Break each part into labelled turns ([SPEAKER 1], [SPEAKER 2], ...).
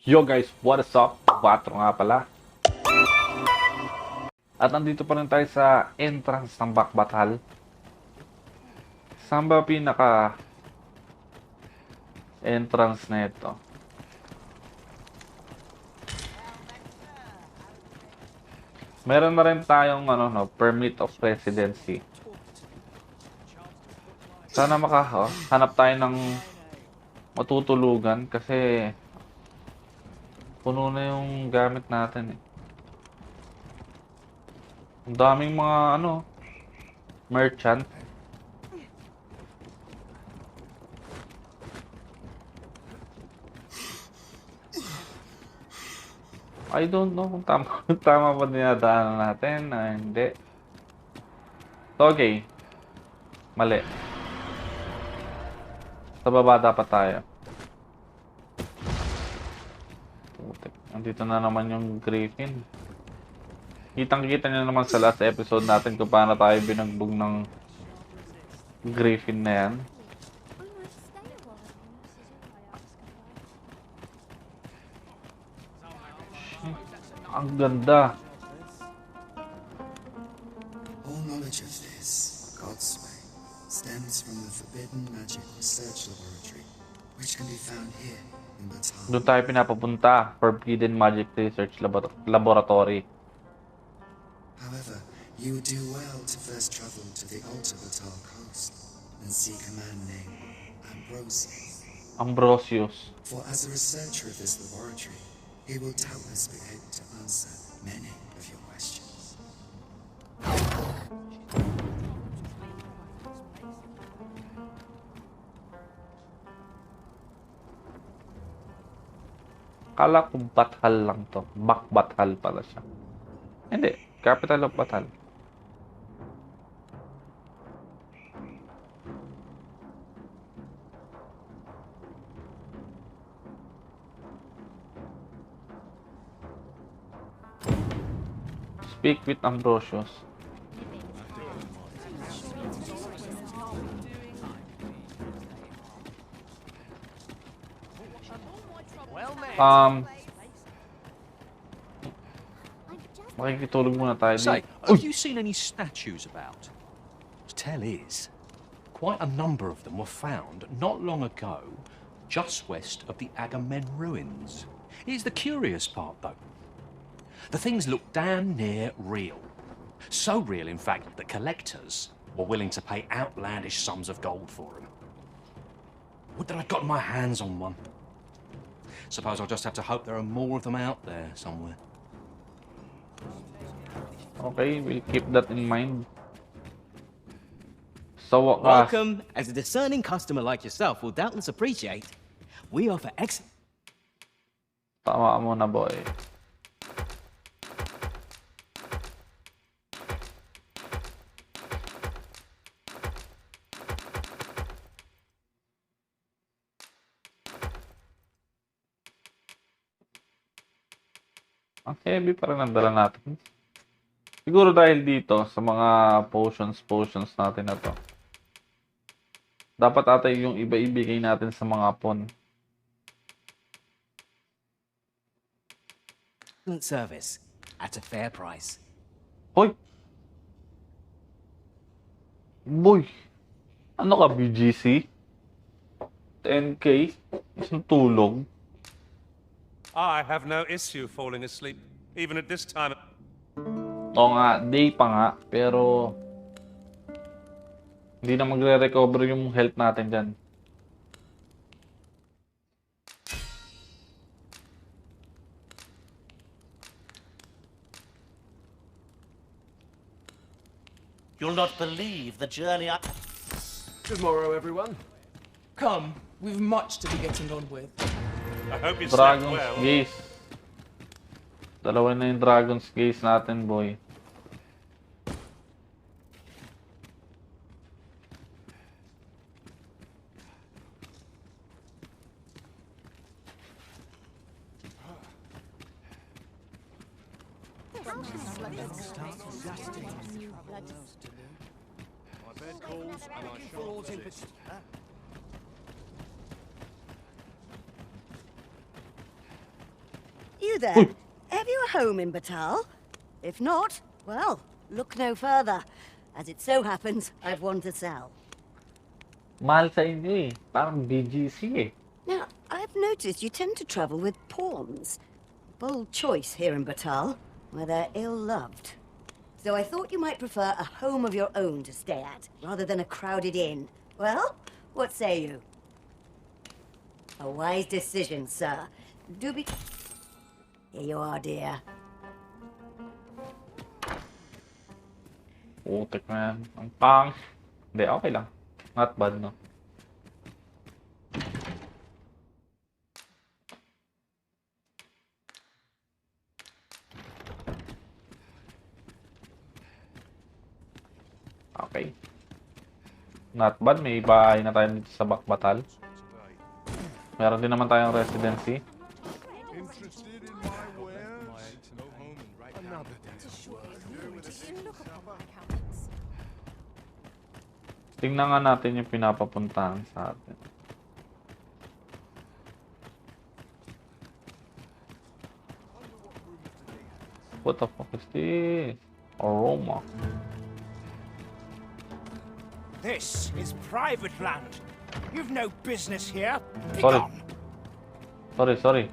[SPEAKER 1] Yo guys, what is up? 4 nga pala. At nandito pa rin tayo sa entrance ng Bakbatal. Saan ba pinaka entrance na ito? Meron na rin tayong permit of residency. Sana hanap tayo ng matutulugan kasi puno na yung gamit natin eh. Ang daming mga merchant. I don't know kung tama pa dinadaanan natin na hindi. So, okay. Mali. Sa baba dapat tayo. Putik. Andito na naman yung Griffin. Kitang-kita nyo naman sa last episode natin kung paano tayo binagbog ng Griffin na yan. Ang ganda.
[SPEAKER 2] All knowledge of this, God's way, stems from the forbidden magic research laboratory, which can be found here in Batal.
[SPEAKER 1] Doon tayo pinapapunta. Forbidden Magic Research Laboratory.
[SPEAKER 2] However, you would do well to first travel to the Alta Batal coast and seek a man named
[SPEAKER 1] Ambrosius.
[SPEAKER 2] For as a researcher of this laboratory, he will doubtless be able to answer many of your questions.
[SPEAKER 1] Kala ko Batal lang to. Bakbatal pala siya. Hindi. Capital of Batal. Speak with Ambrosius. Makikitulog muna tayo
[SPEAKER 3] Say,
[SPEAKER 1] dito.
[SPEAKER 3] have you seen any statues about? Tell is, quite a number of them were found not long ago, just west of the Agamemnon ruins. Here's the curious part, though. The things look damn near real. So real, in fact, that collectors were willing to pay outlandish sums of gold for them. Would that I'd got my hands on one. Suppose I'll just have to hope there are more of them out there somewhere.
[SPEAKER 1] Okay, we'll keep that in mind. So,
[SPEAKER 4] Welcome, as a discerning customer like yourself will doubtless appreciate, we offer excellent.
[SPEAKER 1] Tama mo na, boy. Ang heavy pa rin ang dala natin. Siguro dahil dito sa mga potions natin na to. Dapat ata yung iba ibigay natin sa mga pawn.
[SPEAKER 4] Excellent service at a fair price.
[SPEAKER 1] Hoy! Boy! Ano ka, BGC? 10k? Isang tulog?
[SPEAKER 5] I have no issue falling asleep, even at this time.
[SPEAKER 1] Oo nga, day pa nga, pero hindi na magre-recover yung health natin dyan.
[SPEAKER 6] You'll not believe the journey I...
[SPEAKER 7] Good morrow, everyone. Come, we've much to be getting on with.
[SPEAKER 5] I hope you slept
[SPEAKER 1] Dragon's
[SPEAKER 5] well.
[SPEAKER 1] Gaze. Dalawa na yung Dragon's Gaze natin, boy.
[SPEAKER 5] My bed calls and I shan't resist.
[SPEAKER 8] You there? Have you a home in Batal? If not, well, look no further. As it so happens, I've one to sell.
[SPEAKER 1] Mahal sa inyo eh. Parang BGC eh.
[SPEAKER 8] Now, I've noticed you tend to travel with pawns. Bold choice here in Batal, where they're ill-loved. So I thought you might prefer a home of your own to stay at, rather than a crowded inn. Well, what say you? A wise decision, sir. Do be... Here you are, dear.
[SPEAKER 1] Putik na yan. Ang pang. Hindi, okay lang. Not bad, no? Okay. Not bad. May bahay na tayo dito sa Bakbatal. Meron din naman tayong residency. Tingnan nga natin yung pinapapuntahan sa atin. What the fuck is this? Aroma.
[SPEAKER 9] This is private land. You've no business here.
[SPEAKER 1] Sorry. Sorry.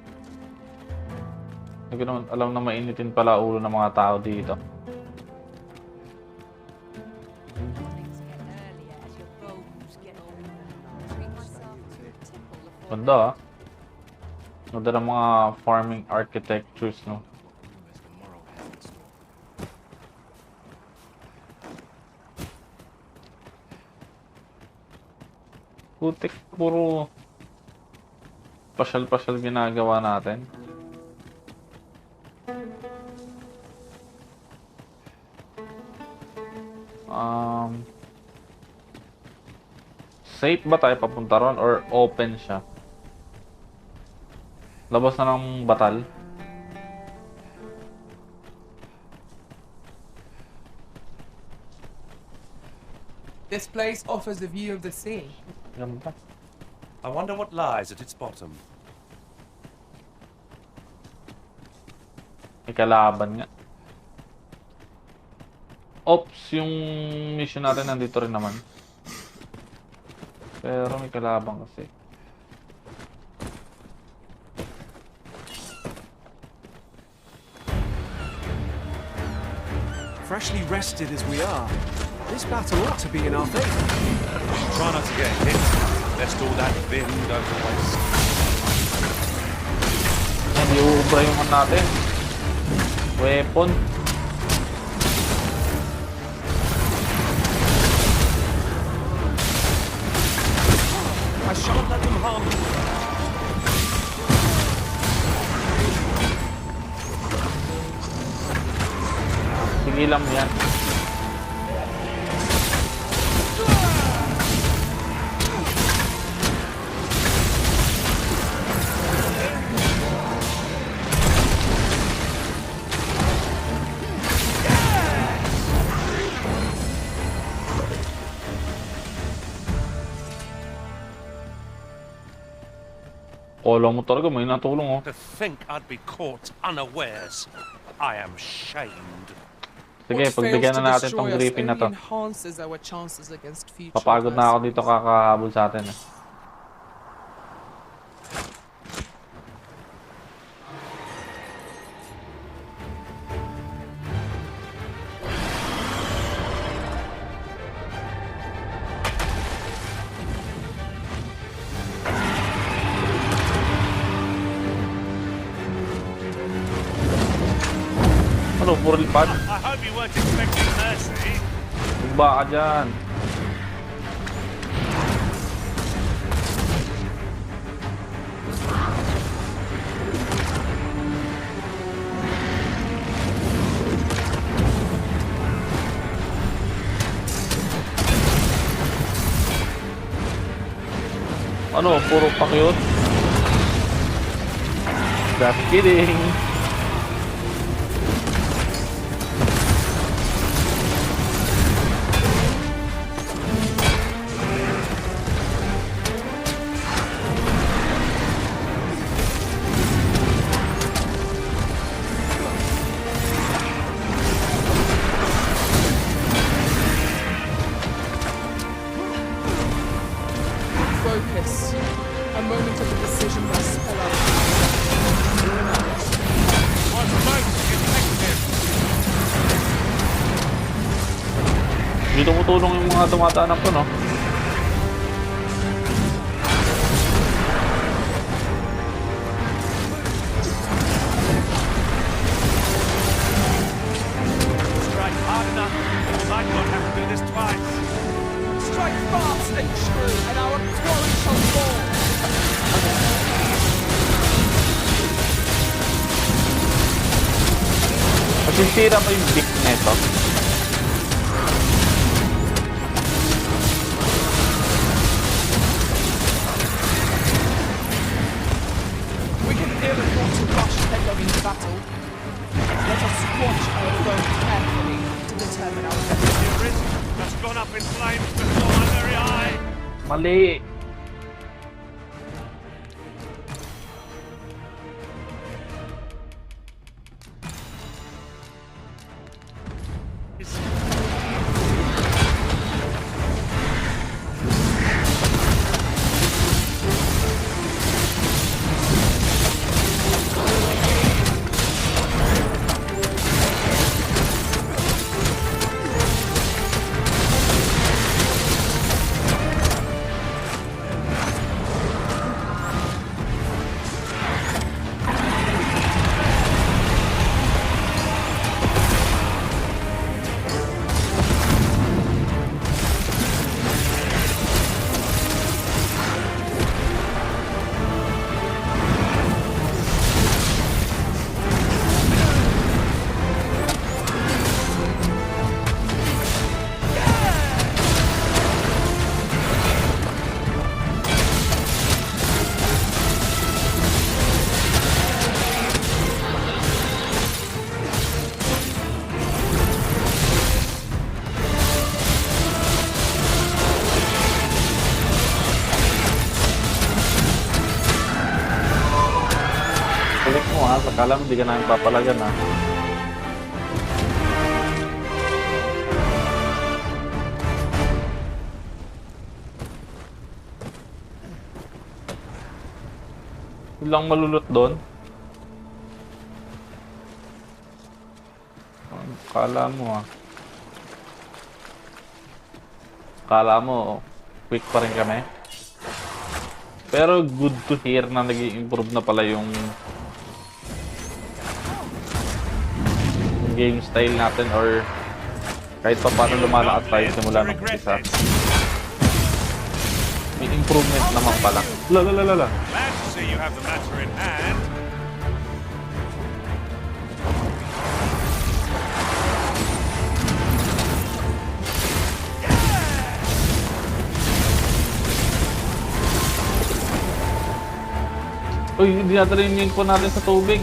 [SPEAKER 1] Hindi ko naman alam na mainitin pala ulo ng mga tao dito. Ganda ah. Ganda ng mga farming architectures, no? Putik, puro pasyal-pasyal ginagawa natin. Safe ba tayo papunta ron or open siya? Labas na ng batal.
[SPEAKER 7] This place offers a view of the sea.
[SPEAKER 1] Ganda.
[SPEAKER 5] I wonder what lies at its bottom.
[SPEAKER 1] May kalaban nga. Ops, yung mission natin nandito rin naman. Pero may kalaban kasi.
[SPEAKER 10] Freshly rested as we are, this battle ought to be in our favor.
[SPEAKER 5] Try not to get hit, lest all that vim go to waste.
[SPEAKER 1] Hindi uubra yung ano natin. Weapon.
[SPEAKER 5] I shan't let them harm you.
[SPEAKER 1] Sige lang yan. Kala mo talaga may natulong oh.
[SPEAKER 5] To think I'd be caught unawares. I am shamed.
[SPEAKER 1] Sige, pagbigyan na natin tong griffin na to.
[SPEAKER 7] Enhances our chances against future.
[SPEAKER 1] Papagod na ako dito kakahabol sa atin eh. Ano, puro lipad?
[SPEAKER 5] I hope you weren't expecting mercy.
[SPEAKER 1] Bumba ka dyan. Ano, puro pakyot? Just kidding. tumutulong yung mga dumadaan po, no?
[SPEAKER 5] Strike hard enough. You might not have to do this twice.
[SPEAKER 7] Strike fast and true, and our quarry shall fall.
[SPEAKER 1] Masisira pa yung dick neto.
[SPEAKER 7] We can ill afford to rush headlong into battle. Let us watch our foe carefully to determine our fate.
[SPEAKER 5] The arisen has gone up in flames before my very eye.
[SPEAKER 1] Mali. Kulit mo ha, sakala mo hindi ka namin papalagan ha. Ilang malulot doon. Kala mo ha. Kala mo, quick pa rin kami. Pero good to hear na nag-i-improve na pala yung game style natin or kahit pa paano lumalakas tayo simula ng isa. May improvement naman pala.
[SPEAKER 5] Glad to see you have the matter in hand.
[SPEAKER 1] Uy, hindi natin rin yung po natin sa tubig.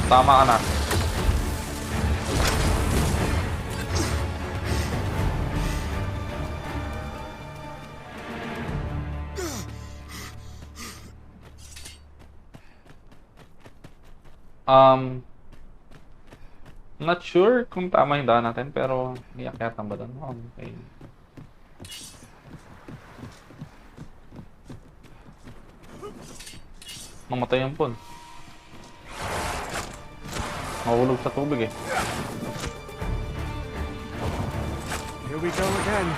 [SPEAKER 1] Tama ka na. Not sure kung tama yung daan natin, pero iyakyatan ba doon? Okay. Mamatay yung pun. Mahulog sa tubig eh.
[SPEAKER 10] Here we go again.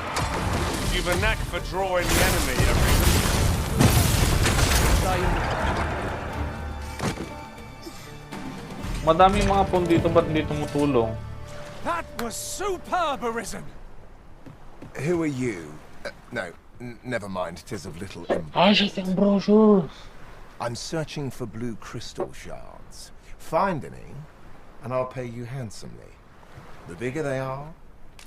[SPEAKER 5] You've a knack for drawing the enemy, Arisen.
[SPEAKER 1] Madaming mga pun dito, ba't hindi tumutulong?
[SPEAKER 9] That was superb, Arisen.
[SPEAKER 11] Who are you? No, never mind. 'Tis of little import.
[SPEAKER 1] Ay, siya yung brochure.
[SPEAKER 11] I'm searching for blue crystal shards. Find any, and I'll pay you handsomely. The bigger they are,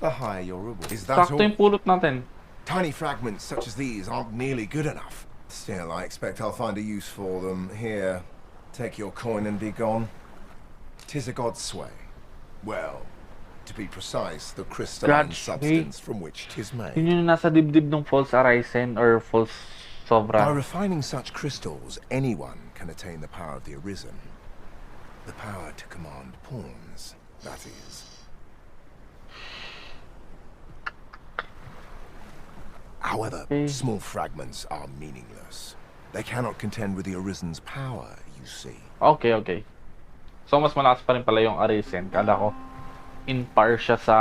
[SPEAKER 11] the higher your reward. Is that
[SPEAKER 1] Sakto yung
[SPEAKER 11] all?
[SPEAKER 1] pulot natin.
[SPEAKER 11] Tiny fragments such as these aren't nearly good enough. Still, I expect I'll find a use for them. Here, take your coin and be gone. 'Tis a god's sway. Well, to be precise, the crystalline
[SPEAKER 1] God's
[SPEAKER 11] substance from which 'tis made.
[SPEAKER 1] Yun yung nasa dibdib ng false Arisen or false
[SPEAKER 11] By
[SPEAKER 1] Sobra.
[SPEAKER 11] refining such crystals, anyone can attain the power of the Arisen. The power to command pawns, that is. However, small fragments are meaningless. They cannot contend with the Arisen's power, you see.
[SPEAKER 1] Okay. So, mas malakas pa rin pala yung Arisen. Kala ko, in par siya sa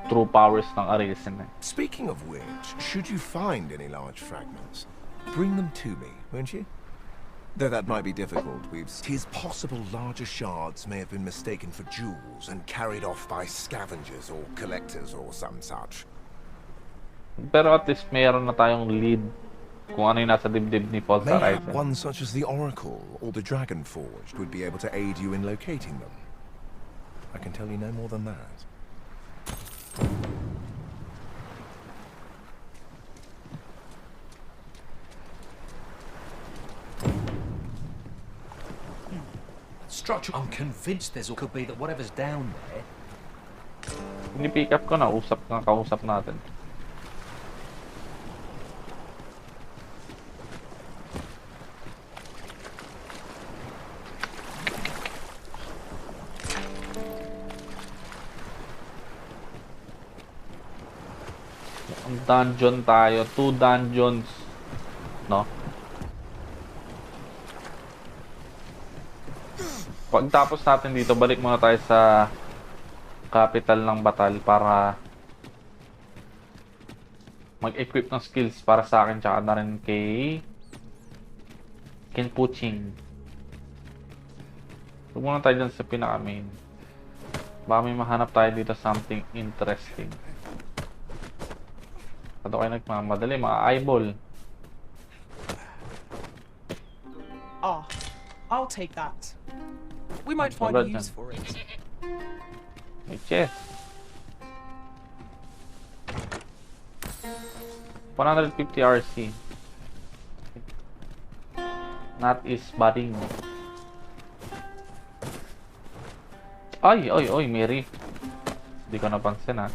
[SPEAKER 1] true powers ng Arisen.
[SPEAKER 11] Speaking of which, should you find any large fragments, bring them to me, won't you? Though that might be difficult, tis possible larger shards may have been mistaken for jewels and carried off by scavengers or collectors or some such.
[SPEAKER 1] Pero at least mayroon na tayong lead kung ano yung nasa dibdib ni False
[SPEAKER 11] Mayhap
[SPEAKER 1] Horizon.
[SPEAKER 11] one such as the Oracle or the Dragonforged would be able to aid you in locating them. I can tell you no more than that.
[SPEAKER 3] Structure. I'm convinced there's could be that whatever's down there.
[SPEAKER 1] Ini-pick up ko na, kausap natin. Dungeon tayo, 2 dungeons, no? Pagtapos natin dito, balik muna tayo sa capital ng Batal para mag-equip ng skills para sa akin tsaka na rin kay Kenpuching. Huwag muna tayo dyan sa pinaka-main. Baka may mahanap tayo dito something interesting. Pato kayo nagmamadali, mga eyeball.
[SPEAKER 7] Ah, I'll take that. We might find a use for it.
[SPEAKER 1] May chest. 150 RC. Not is budding. Ay, Mary. Hindi ko napansin, ha.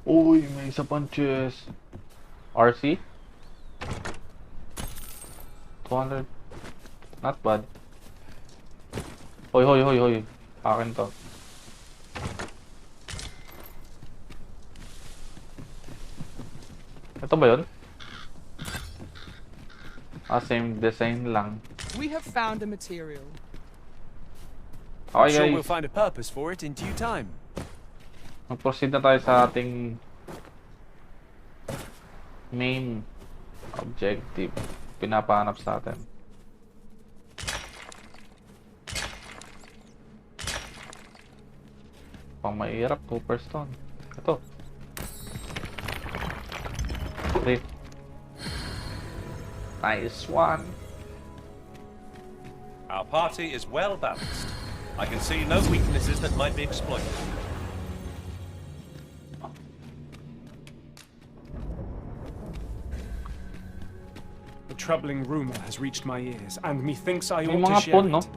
[SPEAKER 1] Uy, may isa pang chest. RC? 200. Not bad. Hoy. Akin to. Ito ba yun? Same design lang.
[SPEAKER 7] We have found a material.
[SPEAKER 1] Okay,
[SPEAKER 10] Sure
[SPEAKER 1] guys.
[SPEAKER 10] we'll find a purpose for it in due time.
[SPEAKER 1] Mag-proceed na tayo sa ating main objective. Pinapahanap sa atin. Pang mahirap, Cooper Stone. Ito. Okay. Nice one.
[SPEAKER 5] Our party is well balanced. I can see no weaknesses that might be exploited.
[SPEAKER 10] A troubling rumor has reached my ears, and methinks I
[SPEAKER 1] May
[SPEAKER 10] ought to
[SPEAKER 1] mga
[SPEAKER 10] share
[SPEAKER 1] pawn, no?
[SPEAKER 10] it.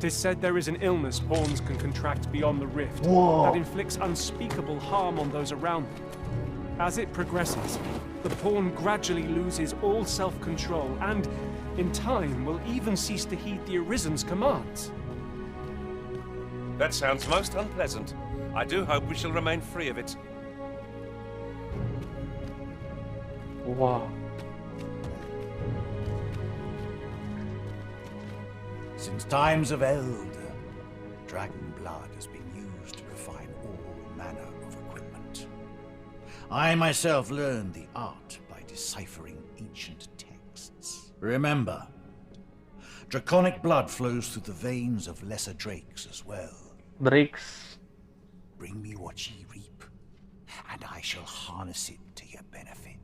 [SPEAKER 10] 'Tis said there is an illness pawns can contract beyond the rift
[SPEAKER 1] Whoa.
[SPEAKER 10] that inflicts unspeakable harm on those around them. As it progresses, the pawn gradually loses all self-control and, in time, will even cease to heed the Arisen's commands.
[SPEAKER 5] That sounds most unpleasant. I do hope we shall remain free of it.
[SPEAKER 1] Wow.
[SPEAKER 12] Since times of eld, dragon blood has been used to refine all manner of equipment. I myself learned the art by deciphering ancient texts. Remember, draconic blood flows through the veins of lesser drakes as well.
[SPEAKER 1] Drakes.
[SPEAKER 12] Bring me what ye reap, and I shall harness it to your benefit.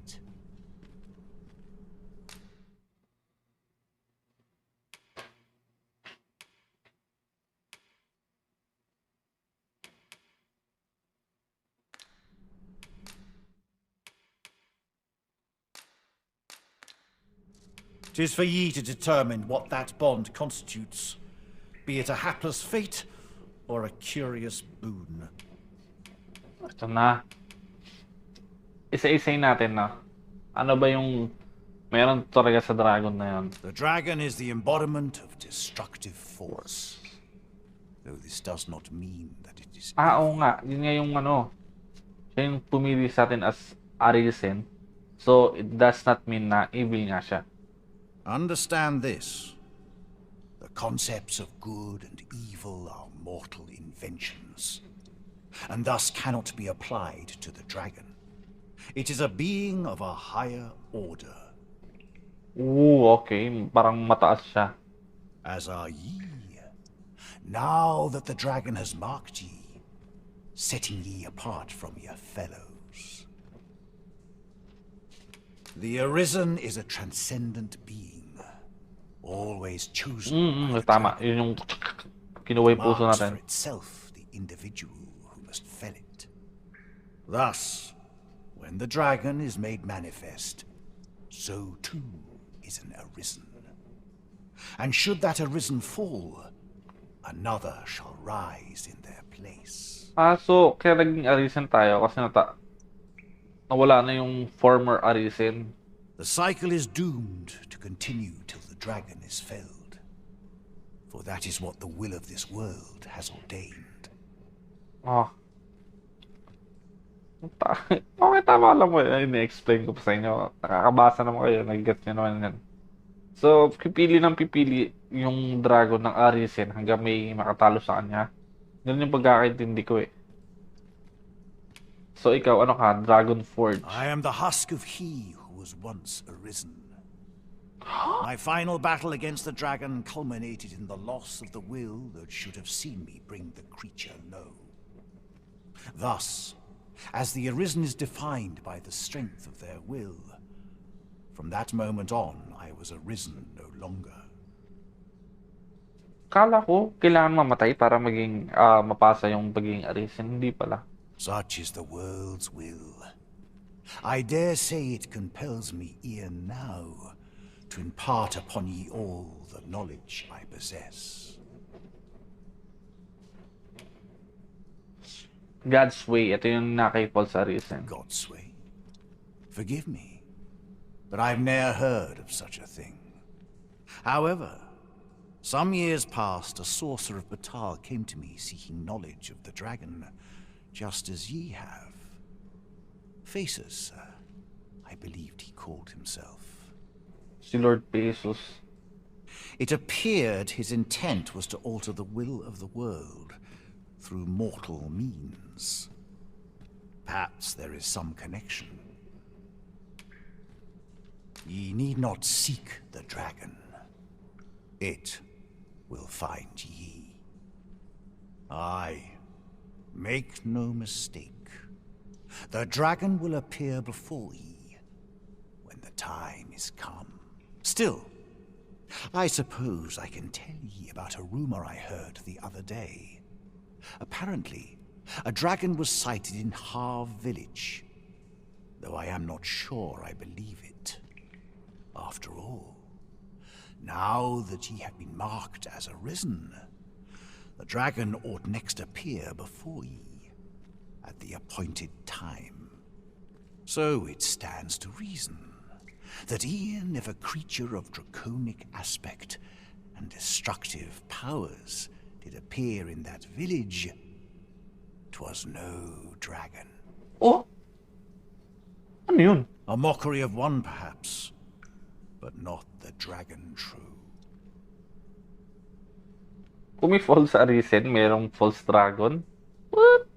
[SPEAKER 12] Tis for ye to determine what that bond constitutes, be it a hapless fate or a curious boon.
[SPEAKER 1] Ito na. Isa-isay natin na. Ano ba yung meron talaga sa dragon na yan?
[SPEAKER 12] The dragon is the embodiment of destructive force. though this does not mean that it is
[SPEAKER 1] Oo nga. Yun nga yung ano. Siya yung pumili sa atin as Arisen. So, it does not mean na evil nga siya.
[SPEAKER 12] Understand this. The concepts of good and evil are mortal inventions, and thus cannot be applied to the dragon. It is a being of a higher order.
[SPEAKER 1] Ooh, okay. Parang mataas siya.
[SPEAKER 12] As are ye. Now that the dragon has marked ye, setting ye apart from your fellows. The Arisen is a transcendent being, always chosen by the
[SPEAKER 1] Tama.
[SPEAKER 12] dragon.
[SPEAKER 1] Yun yung kinuha yung puso
[SPEAKER 12] Marks
[SPEAKER 1] natin.
[SPEAKER 12] for itself the individual who must fell it. Thus, when the dragon is made manifest, so too is an Arisen. And should that Arisen fall, another shall rise in their place.
[SPEAKER 1] So, kaya naging Arisen tayo kasi nawala na yung former Arisen.
[SPEAKER 12] The cycle is doomed to continue till the dragon is felled. For that is what the will of this world has ordained.
[SPEAKER 1] Okay, tama lang mo. Ini-explain ko pa sa inyo. Nakakabasa naman kayo. Nag-get nyo naman yan. So, pipili yung dragon ng Arisen hanggang may makatalo sa kanya. Ganun yung pagkakaintindi ko eh. So, ikaw, ano ka? Dragonforged.
[SPEAKER 12] I am the husk of he who was once Arisen. My final battle against the dragon culminated in the loss of the will that should have seen me bring the creature low. Thus, as the Arisen is defined by the strength of their will, from that moment on, I was Arisen no longer.
[SPEAKER 1] Kala ko, kailangan mamatay para maging, mapasa yung pagiging Arisen. Hindi pala.
[SPEAKER 12] Such is the world's will. I dare say it compels me e'en now to impart upon ye all the knowledge I possess.
[SPEAKER 1] God's way. Ito yung nakay-fall sa Arisen.
[SPEAKER 12] God's way? Forgive me, but I've ne'er heard of such a thing. However, some years past, a sorcerer of Batal came to me seeking knowledge of the dragon, just as ye have. Faces, sir, I believed he called himself.
[SPEAKER 1] Si Lord Pesos.
[SPEAKER 12] It appeared his intent was to alter the will of the world through mortal means. Perhaps there is some connection. Ye need not seek the dragon. It will find ye. Aye, make no mistake. The dragon will appear before ye when the time is come. Still, I suppose I can tell ye about a rumor I heard the other day. Apparently, a dragon was sighted in Harv village, though I am not sure I believe it. After all, now that ye have been marked as Arisen, the dragon ought next appear before ye at the appointed time. So it stands to reason that e'en if a creature of draconic aspect and destructive powers did appear in that village, 'twas no dragon.
[SPEAKER 1] Oh? Ano yun?
[SPEAKER 12] A mockery of one, perhaps, but not the dragon true.
[SPEAKER 1] Kung may false Arisen, merong false dragon? What?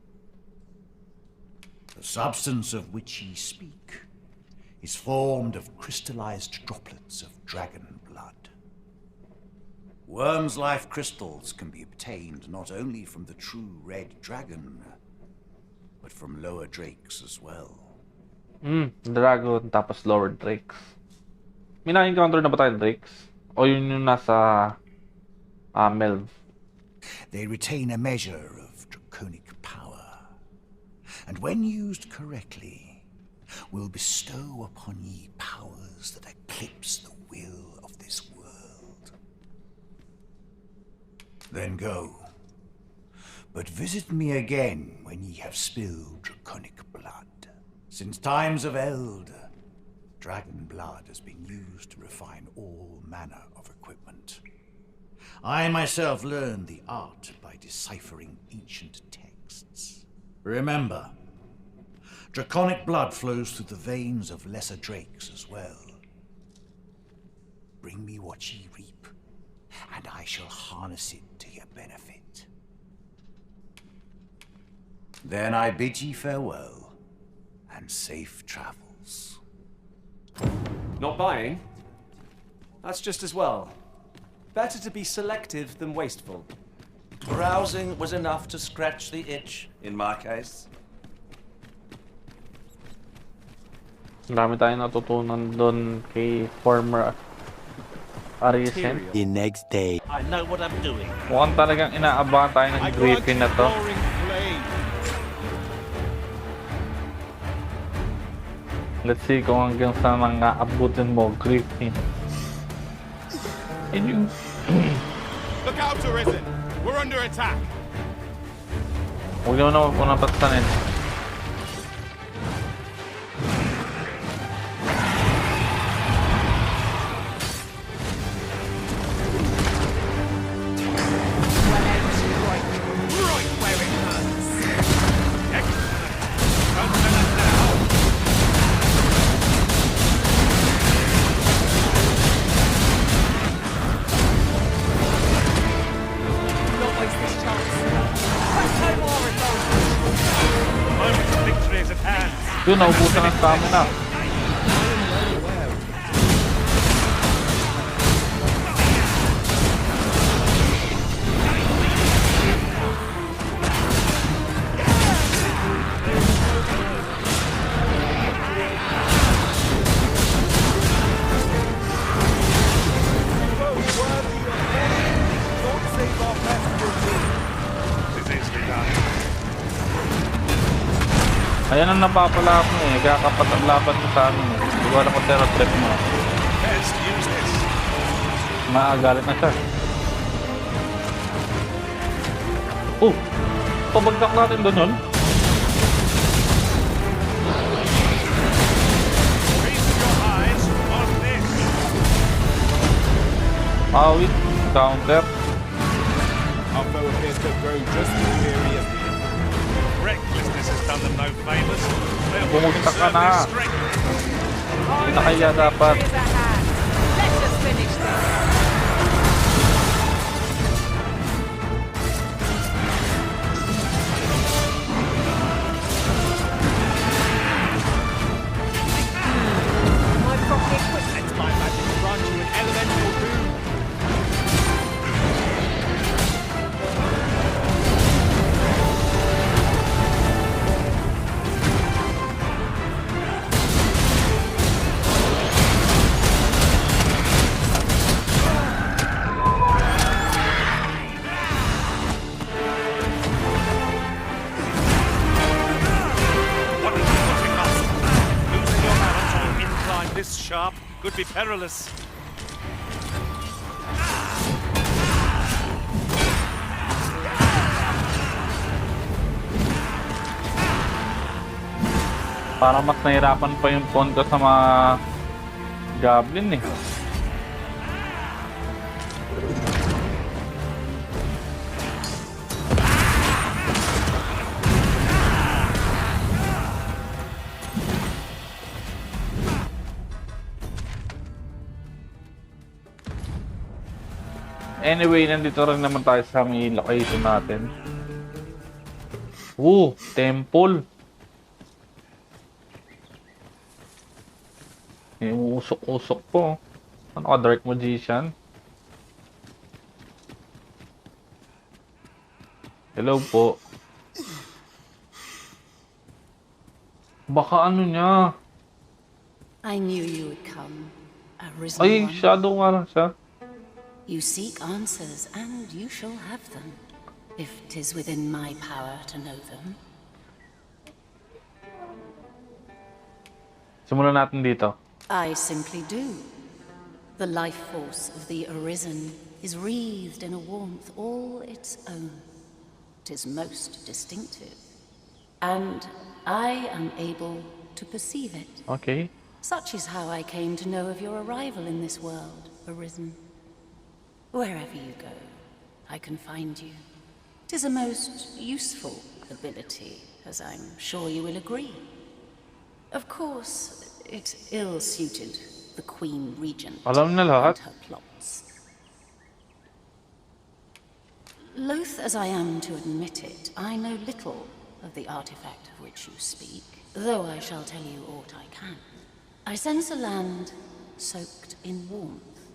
[SPEAKER 12] The substance of which ye speak is formed of crystallized droplets of dragon blood. Worm's life crystals can be obtained not only from the true red dragon, but from lower drakes as well.
[SPEAKER 1] Dragon tapos lower drakes. May na-encounter na ba tayong drakes? O yun yung nasa Melv?
[SPEAKER 12] They retain a measure of draconic power, and when used correctly, will bestow upon ye powers that eclipse the will of this world. Then go, but visit me again when ye have spilled draconic blood. Since times of Eld, dragon blood has been used to refine all manner of equipment. I myself learned the art by deciphering ancient texts. Remember, draconic blood flows through the veins of lesser drakes as well. Bring me what ye reap, and I shall harness it to your benefit. Then I bid ye farewell, and safe travels.
[SPEAKER 10] Not buying? That's just as well. Better to be selective than wasteful.
[SPEAKER 6] Browsing was enough to scratch the itch, in my case.
[SPEAKER 1] Dami tayong natutunan doon kay former Arisen.
[SPEAKER 4] The next day.
[SPEAKER 6] I know what I'm doing.
[SPEAKER 1] Mukhang talagang inaabangan tayo ng Griffin na to. Let's see kung hanggang saan mga abutin mo, Griffin.
[SPEAKER 13] Look out, Arisen! We're under attack!
[SPEAKER 1] Huwag naman ako punang patsanin. Yun, naubusan ang stamina. Ayan ang napapala ako eh. Kakapataglaban mo sa amin eh. Hindi ko alam kung terror trip mo. Maagalit na siya. Oh! Pabagdak natin doon yun. Awit. Counter.
[SPEAKER 13] Our foe appears to have grown just as weary as we.
[SPEAKER 5] Recklessness has done them no favors.
[SPEAKER 1] Bumugtak ka na. Hindi na kaya dapat.
[SPEAKER 7] Let's just finish this. My property equipment, my magic will grant you an elemental boon.
[SPEAKER 5] This sharp could be perilous.
[SPEAKER 1] Parang mas nahirapan pa yung phone ko sa mga goblin eh. Anyway, nandito rin naman tayo sa may location natin. Temple. Yung usok-usok po. Ano ka, Dark Magician? Hello po. Baka ano niya?
[SPEAKER 14] I knew you would come. A risen
[SPEAKER 1] Ay,
[SPEAKER 14] one.
[SPEAKER 1] shadow nga lang siya.
[SPEAKER 14] You seek answers, and you shall have them, if 'tis within my power to know them.
[SPEAKER 1] Simulan natin dito.
[SPEAKER 14] I simply do. The life force of the Arisen is wreathed in a warmth all its own. 'Tis most distinctive. And I am able to perceive it.
[SPEAKER 1] Okay.
[SPEAKER 14] Such is how I came to know of your arrival in this world, Arisen. Wherever you go, I can find you. 'Tis a most useful ability, as I'm sure you will agree. Of course, it's ill-suited the Queen Regent
[SPEAKER 1] Alam na
[SPEAKER 14] and
[SPEAKER 1] lahat.
[SPEAKER 14] her plots. Loath as I am to admit it, I know little of the artifact of which you speak, though I shall tell you aught I can. I sense a land soaked in warmth,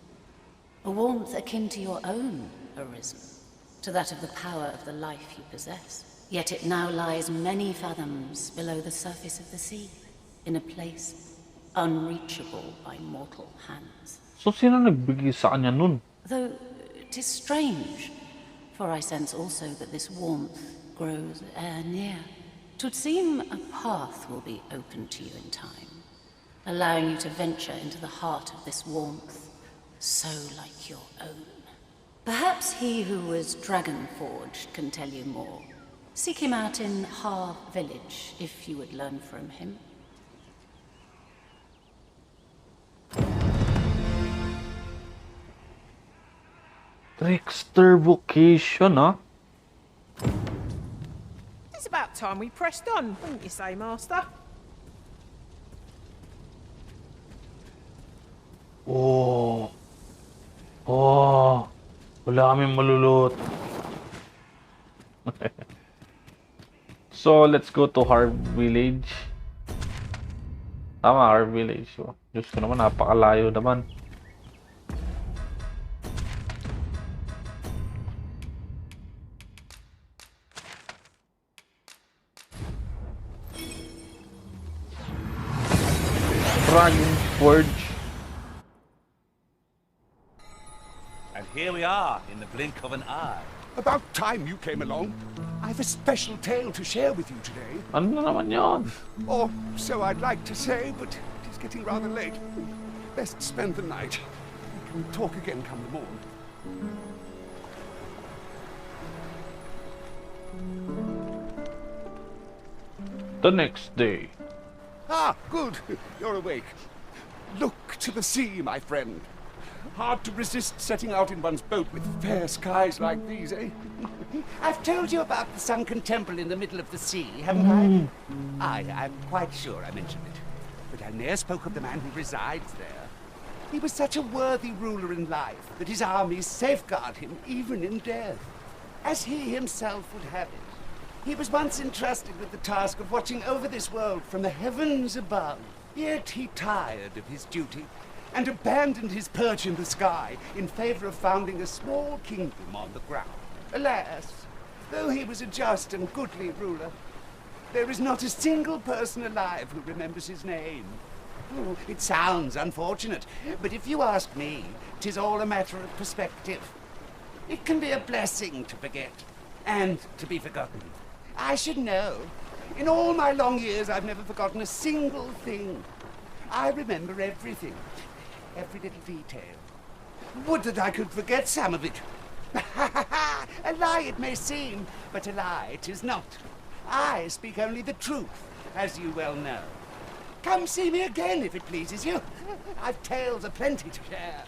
[SPEAKER 14] a warmth akin to your own arisen, to that of the power of the life you possess. Yet it now lies many fathoms below the surface of the sea, in a place unreachable by mortal hands.
[SPEAKER 1] So sino nagbigay sa kanya nun?
[SPEAKER 14] Though 'tis strange, for I sense also that this warmth grows ere near. 'Twould seem a path will be open to you in time, allowing you to venture into the heart of this warmth, so like your own. Perhaps he who was Dragonforged can tell you more. Seek him out in Har village, if you would learn from him.
[SPEAKER 1] Trickster vocation, huh?
[SPEAKER 7] It's about time we pressed on, wouldn't you say, Master?
[SPEAKER 1] Oh. Oh. Wala kaming malulot. So, let's go to Har village. Tama, Har village. Oh. Diyos ko naman, napakalayo naman. Dragonforged.
[SPEAKER 6] And here we are, in the blink of an eye.
[SPEAKER 13] About time you came along. I've a special tale to share with you today.
[SPEAKER 1] Ano na naman yon?
[SPEAKER 13] Or so I'd like to say, but it is getting rather late. Best spend the night. We can talk again come the morn.
[SPEAKER 1] The next day.
[SPEAKER 13] Ah, good. You're awake. Look to the sea, my friend. Hard to resist setting out in one's boat with fair skies like these, eh?
[SPEAKER 9] I've told you about the sunken temple in the middle of the sea, haven't I? I'm quite sure I mentioned it. But I ne'er spoke of the man who resides there. He was such a worthy ruler in life that his armies safeguard him even in death, as he himself would have it. He was once entrusted with the task of watching over this world from the heavens above. Yet he tired of his duty and abandoned his perch in the sky in favor of founding a small kingdom on the ground. Alas, though he was a just and goodly ruler, there is not a single person alive who remembers his name. Oh, it sounds unfortunate, but if you ask me, 'tis all a matter of perspective. It can be a blessing to forget, and to be forgotten. I should know. In all my long years, I've never forgotten a single thing. I remember everything, every little detail. Would that I could forget some of it. A lie it may seem, but a lie it is not. I speak only the truth, as you well know. Come see me again if it pleases you. I've tales aplenty to share.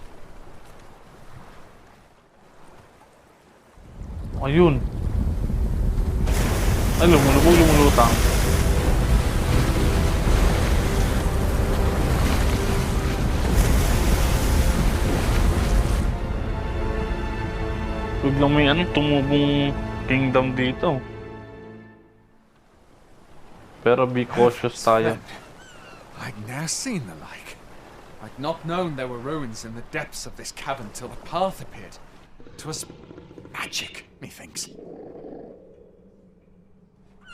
[SPEAKER 1] Ayun. Ay, lumulutang. Biglang may tumubong kingdom dito. Pero be cautious tayo.
[SPEAKER 15] I'd ne'er seen the like. I'd not known there were ruins in the depths of this cavern till the path appeared. 'Twas magic, methinks.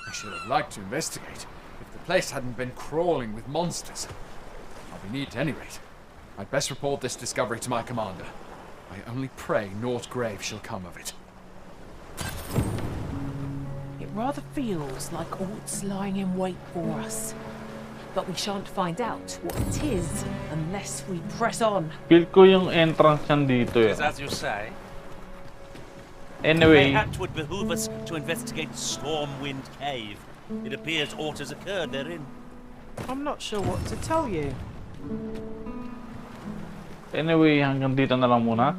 [SPEAKER 15] I should have liked to investigate, if the place hadn't been crawling with monsters. I'll be neat at any rate. I'd best report this discovery to my commander. I only pray naught grave shall come of it.
[SPEAKER 7] It rather feels like aught's lying in wait for us. But we shan't find out what it is unless we press on.
[SPEAKER 1] Feel ko yung entrance yan dito eh.
[SPEAKER 6] As you say.
[SPEAKER 1] Anyway.
[SPEAKER 6] Perhaps it would behoove us to investigate Stormwind Cave. It appears aught has occurred therein.
[SPEAKER 7] I'm not sure what to tell you.
[SPEAKER 1] Anyway, hanggang dito na lang muna.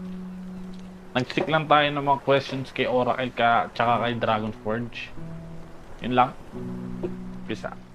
[SPEAKER 1] Nag-stick lang tayo ng mga questions kay Oracle tsaka kay Dragonforged. Yun lang. Peace out.